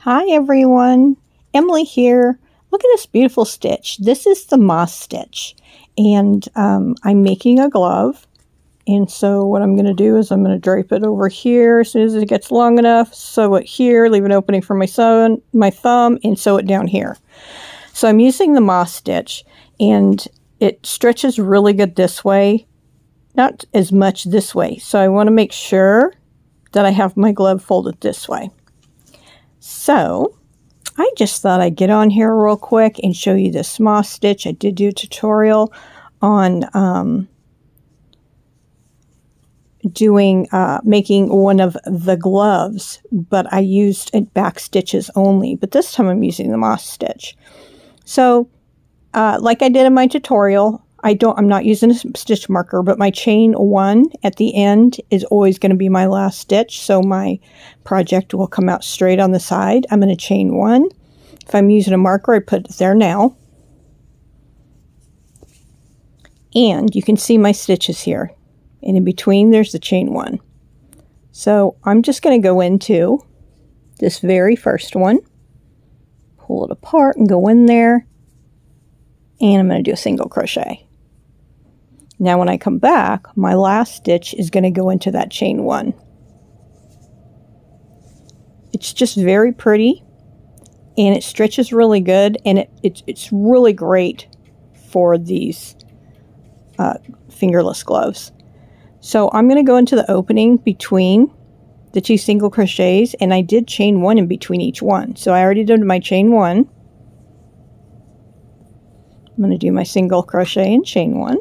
Hi everyone, Emily here. Look at this beautiful stitch. This is the moss stitch, and I'm making a glove. And so what I'm going to do is I'm going to drape it over here as soon as it gets long enough, sew it here, leave an opening for my thumb, and sew it down here. So I'm using the moss stitch, and it stretches really good this way, not as much this way. So I want to make sure that I have my glove folded this way. So I just thought I'd get on here real quick and show you this moss stitch. I did do a tutorial on making one of the gloves, but I used back stitches only. But this time I'm using the moss stitch. So like I did in my tutorial, I'm not using a stitch marker, but my chain 1 at the end is always going to be my last stitch. So my project will come out straight on the side. I'm going to chain 1. If I'm using a marker, I put it there now. And you can see my stitches here. And in between, there's the chain 1. So I'm just going to go into this very first one, pull it apart and go in there. And I'm going to do a single crochet. Now when I come back, my last stitch is going to go into that chain 1. It's just very pretty, and it stretches really good, and it's really great for these fingerless gloves. So I'm going to go into the opening between the 2 single crochets, and I did chain 1 in between each one. So I already did my chain 1. I'm going to do my single crochet and chain 1.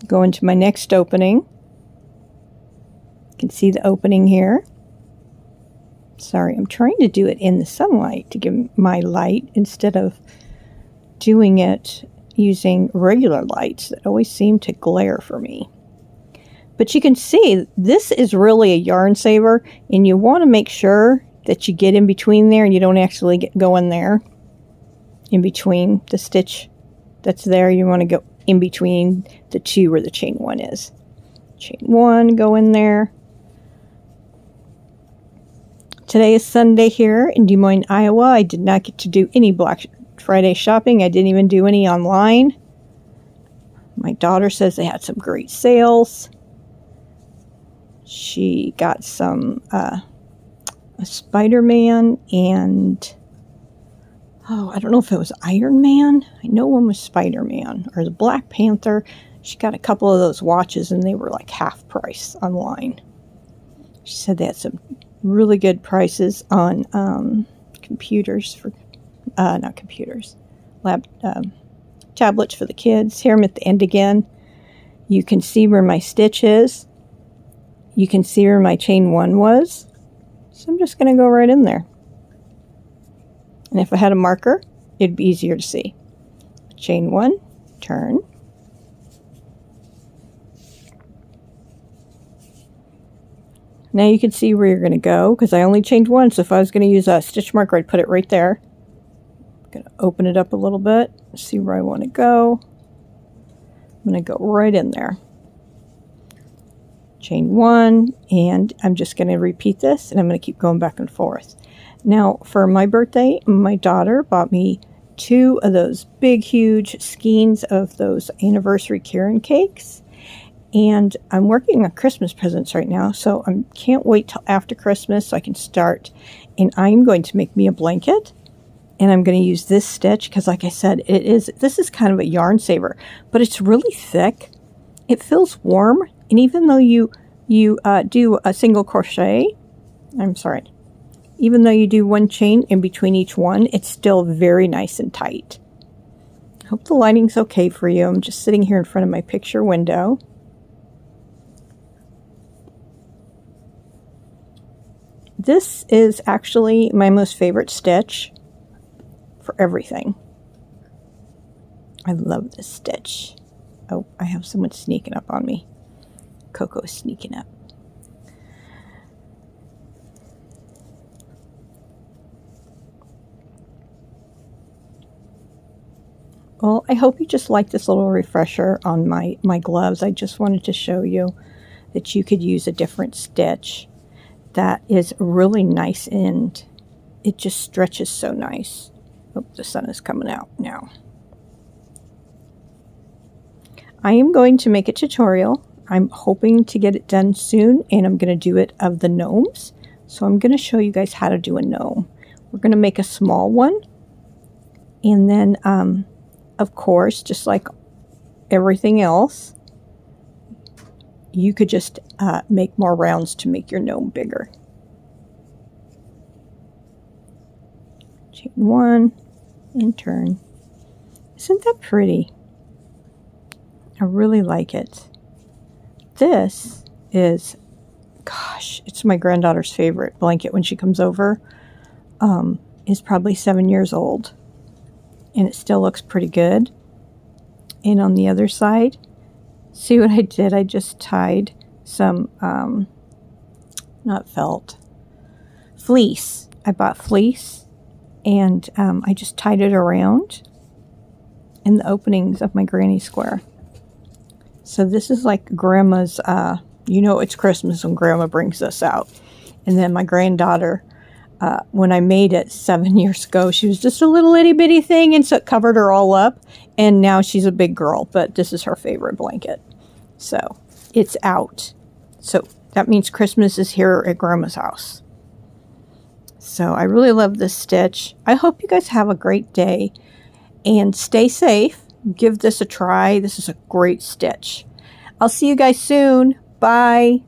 Go into my next opening. You can see the opening here. Sorry, I'm trying to do it in the sunlight to give my light instead of doing it using regular lights that always seem to glare for me. But you can see this is really a yarn saver, and you want to make sure that you get in between there and you don't actually go in there in between the stitch that's there. You want to go in between the 2 where the chain 1 is. Chain 1, go in there. Today is Sunday here in Des Moines, Iowa. I did not get to do any Black Friday shopping. I didn't even do any online. My daughter says they had some great sales. She got some a Spider-Man and I don't know if it was Iron Man. I know one was Spider-Man or the Black Panther. She got a couple of those watches and they were like half price online. She said they had some really good prices on computers for, not computers, tablets for the kids. Here I'm at the end again. You can see where my stitch is. You can see where my chain 1 was. So I'm just going to go right in there. And if I had a marker, it'd be easier to see. Chain 1, turn. Now you can see where you're going to go, because I only chained 1, so if I was going to use a stitch marker, I'd put it right there. I'm going to open it up a little bit, see where I want to go. I'm going to go right in there. Chain 1, and I'm just going to repeat this, and I'm going to keep going back and forth. Now, for my birthday, my daughter bought me 2 of those big, huge skeins of those anniversary Karen cakes. And I'm working on Christmas presents right now, so I can't wait till after Christmas so I can start. And I'm going to make me a blanket, and I'm going to use this stitch because, like I said, this is kind of a yarn saver, but it's really thick. It feels warm, and even though you do a single crochet, even though you do 1 chain in between each one, it's still very nice and tight. I hope the lighting's okay for you. I'm just sitting here in front of my picture window. This is actually my most favorite stitch for everything. I love this stitch. Oh, I have someone sneaking up on me. Coco's sneaking up. Well, I hope you just like this little refresher on my gloves. I just wanted to show you that you could use a different stitch that is really nice, and it just stretches so nice. Oh, the sun is coming out now. I am going to make a tutorial. I'm hoping to get it done soon, and I'm going to do it of the gnomes. So I'm going to show you guys how to do a gnome. We're going to make a small one, and then of course, just like everything else, you could just make more rounds to make your gnome bigger. Chain one and turn. Isn't that pretty? I really like it. This is, gosh, it's my granddaughter's favorite blanket when she comes over. It's probably 7 years old, and it still looks pretty good. And on the other side, see what I did? I just tied some, not felt, fleece. I bought fleece, and I just tied it around in the openings of my granny square. So this is like Grandma's, you know it's Christmas when Grandma brings this out. And then my granddaughter, when I made it 7 years ago, she was just a little itty bitty thing, and so it covered her all up. And now she's a big girl, but this is her favorite blanket. So it's out. So that means Christmas is here at Grandma's house. So I really love this stitch. I hope you guys have a great day and stay safe. Give this a try. This is a great stitch. I'll see you guys soon. Bye.